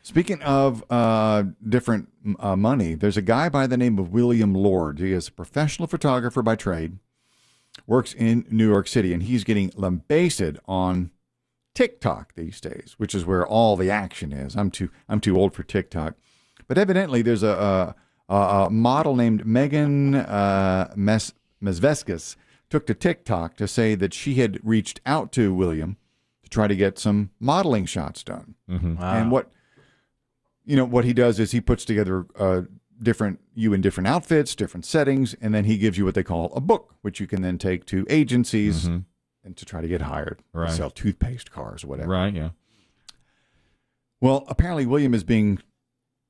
Speaking of different money, there's a guy by the name of William Lord. He is a professional photographer by trade, works in New York City, and he's getting lambasted on TikTok these days, which is where all the action is. I'm too old for TikTok, but evidently there's a model named Megan Mesveskis took to TikTok to say that she had reached out to William to try to get some modeling shots done. Mm-hmm. Wow. And what he does is he puts together you in different outfits, different settings, and then he gives you what they call a book, which you can then take to agencies and to try to get hired, right. Sell toothpaste, cars, or whatever. Right, yeah. Well, apparently William is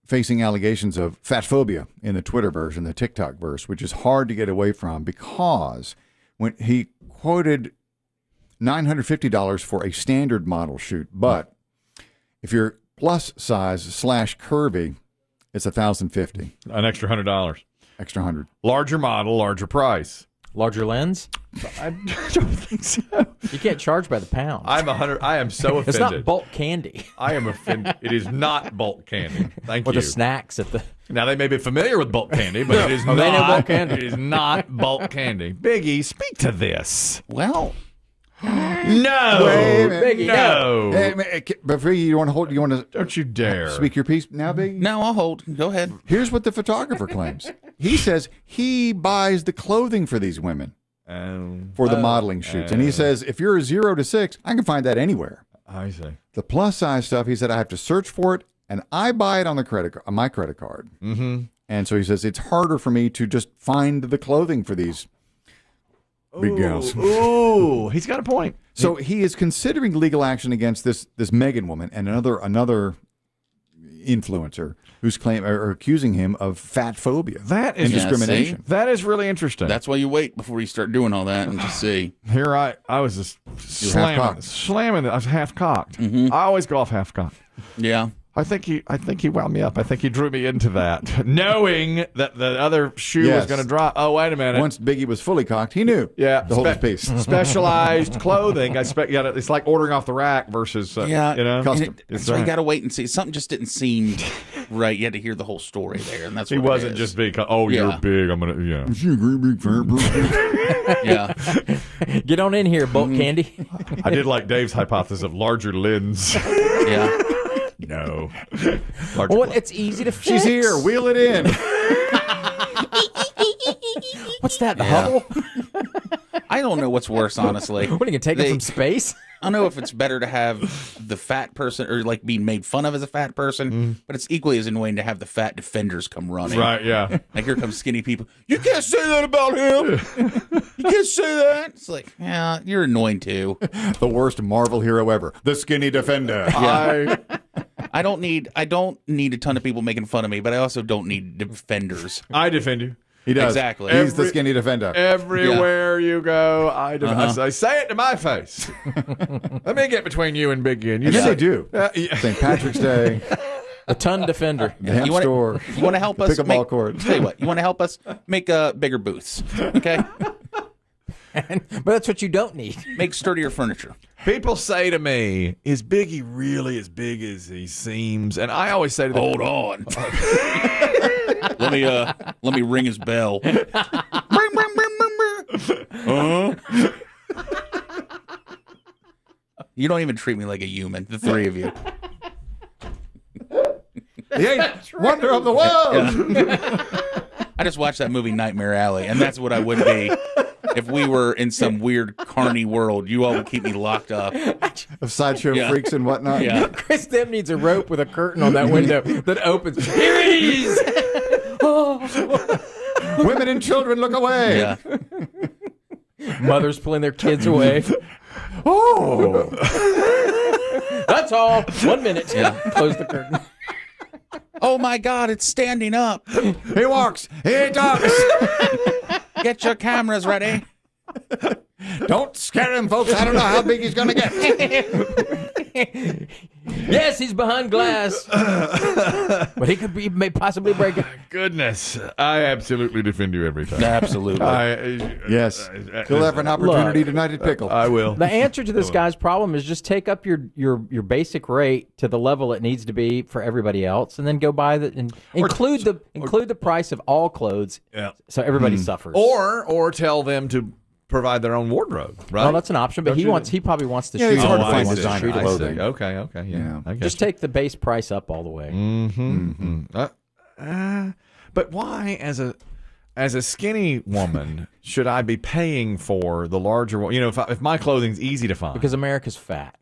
facing allegations of fat phobia in the Twitterverse and the TikTok verse, which is hard to get away from because when he quoted $950 for a standard model shoot, but if you're plus size / curvy, it's $1,050. An extra $100. Extra $100. Larger model, larger price. Larger lens? I don't think so. You can't charge by the pound. I'm 100. I am so offended. It's not bulk candy. I am offended. It is not bulk candy. Thank With you. the snacks at the. Now they may be familiar with bulk candy, but it is not. They know bulk candy. It is not bulk candy. Biggie, speak to this. Well. No, Biggie, no. Before you want to hold, you want to don't you dare speak your piece now, Biggie? No, I'll hold. Go ahead. Here's what the photographer claims. He says he buys the clothing for these women for the modeling shoots, and he says if you're a 0 to 6, I can find that anywhere. I see. The plus size stuff, he said, I have to search for it, and I buy it on my credit card. Mm-hmm. And so he says it's harder for me to just find the clothing for these big gals. Ooh, he's got a point. So he is considering legal action against this Megan woman and another influencer who's accusing him of fat phobia. That is discrimination. That is really interesting. That's why you wait before you start doing all that and just see. Here I was just slamming it. I was half cocked. Mm-hmm. I always go off half cocked. Yeah. I think he wound me up. I think he drew me into that, knowing that the other shoe was going to drop. Oh, wait a minute! Once Biggie was fully cocked, he knew. Yeah, the whole piece. Specialized clothing. It's like ordering off the rack versus custom. That's why you got to wait and see. Something just didn't seem right. You had to hear the whole story there, and that's he what wasn't just big. Oh, you're big. I'm gonna. Yeah. Is she a great big fat person? Yeah. Get on in here, bulk candy. I did like Dave's hypothesis of larger lens. Yeah. No. Well, it's easy to fix. She's here. Wheel it in. What's that, the Hubble? I don't know what's worse, honestly. What, are you going to take it from space? I don't know if it's better to have the fat person or like being made fun of as a fat person, but it's equally as annoying to have the fat defenders come running. Right, yeah. Like here comes skinny people. You can't say that about him. You can't say that. It's like, yeah, you're annoying too. The worst Marvel hero ever. The skinny defender. Yeah. I don't need a ton of people making fun of me, but I also don't need defenders. I defend you. He does. Exactly. He's the skinny defender. Everywhere you go, I say it to my face. Let me get between you and Biggie. And yes, they do. St. Patrick's Day. A ton defender. The hemp store. You want to help us? Pickleball court. Tell you what, you want to help us make bigger booths, okay? But that's what you don't need. Make sturdier furniture. People say to me, is Biggie really as big as he seems? And I always say to them, hold on. Let me ring his bell. You don't even treat me like a human, the three of you. The eighth wonder of the world. Yeah. I just watched that movie Nightmare Alley, and that's what I would be if we were in some weird carny world. You all would keep me locked up. Of sideshow freaks and whatnot. Yeah. Chris Demm needs a rope with a curtain on that window that opens. Here he is! Women and children, look away. Yeah. Mothers pulling their kids away. Oh. That's all. 1 minute. Yeah. Close the curtain. Oh my God, it's standing up. He walks. He talks. Get your cameras ready. Don't scare him, folks. I don't know how big he's going to get. Yes, he's behind glass. But he may possibly break it. Goodness, I absolutely defend you every time. Absolutely. Yes. He'll have an opportunity tonight at Pickle. I will. The answer to this guy's problem is just take up your basic rate to the level it needs to be for everybody else, and then go buy and include the price of all clothes. Yeah. So everybody suffers. Or tell them to provide their own wardrobe. Right. Well, that's an option, but he probably wants to shoot. it's hard to I find see. designer I see. clothing. Okay. Yeah. I Just take the base price up all the way. But why, as a skinny woman, should I be paying for the larger one? You know, if my clothing's easy to find. Because America's fat.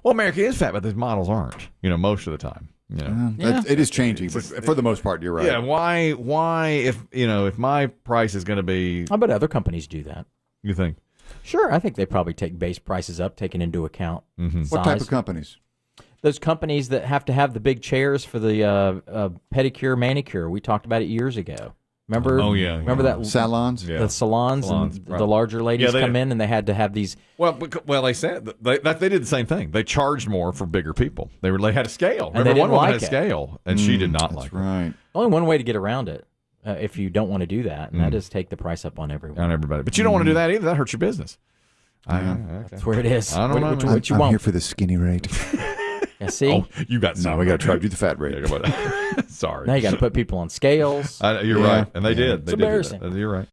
Well, America is fat, but these models aren't. You know, most of the time. You know. It is changing, but for the most part, you're right. Yeah. Why? If my price is going to be, I bet other companies do that. you think? Sure, I think they probably take base prices up, taking into account size. What type of companies? Those companies that have to have the big chairs for the pedicure, manicure. We talked about it years ago. Remember? Oh, yeah. Remember that Salons? Yeah. the salons and right. the larger ladies Yeah, come in and they had to have these. Well, they said they did the same thing. They charged more for bigger people. They had a scale. And they Remember, one didn't woman like had a it. scale, and she did not like it. Right. Only one way to get around it, if you don't want to do that, and that is take the price up on everyone. On everybody. But you don't want to do that either. That hurts your business. That's where it is. I don't know. What you I'm want? here for the skinny rate. Yeah, see, Oh, you got some. No, we got to charge you the fat rate. Sorry. now you got to put people on scales. You're right. And they did. They did do embarrassing. that. You're right.